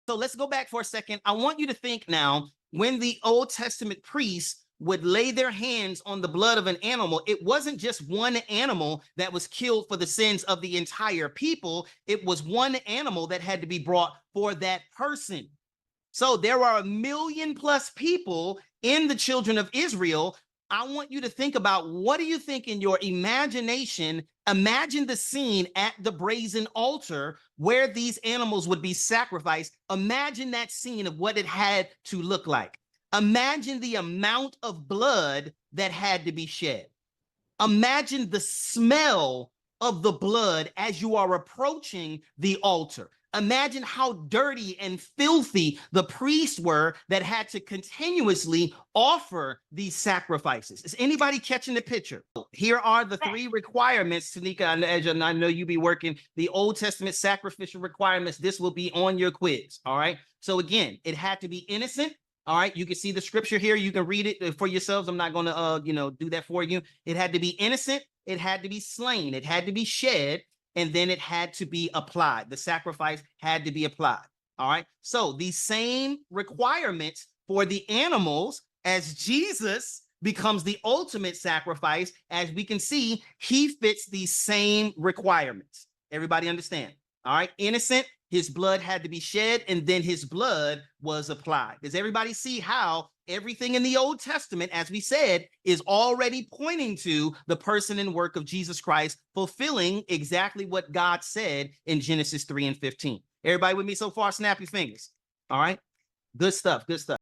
So let's go back for a second. I want you to think now, when the Old Testament priests would lay their hands on the blood of an animal, it wasn't just one animal that was killed for the sins of the entire people. It was one animal that had to be brought for that person. So there are 1 million plus people in the children of Israel. I want you to think about, what do you think in your imagination? Imagine the scene at the brazen altar where these animals would be sacrificed. Imagine that scene of what it had to look like. Imagine the amount of blood that had to be shed. Imagine the smell of the blood as you are approaching the altar. Imagine how dirty and filthy the priests were that had to continuously offer these sacrifices. Is anybody catching the picture? Here are the 3 requirements, Tanika, and I know you be working the Old Testament sacrificial requirements. This will be on your quiz, all right? So again, it had to be innocent. All right, you can see the scripture here. You can read it for yourselves. I'm not going to, do that for you. It had to be innocent. It had to be slain. It had to be shed, and then it had to be applied. The sacrifice had to be applied. All right. So these same requirements for the animals, as Jesus becomes the ultimate sacrifice, as we can see, he fits these same requirements. Everybody understand? All right. Innocent. His blood had to be shed, and then his blood was applied. Does everybody see how everything in the Old Testament, as we said, is already pointing to the person and work of Jesus Christ, fulfilling exactly what God said in Genesis 3 and 15? Everybody with me so far? Snap your fingers. All right. Good stuff. Good stuff.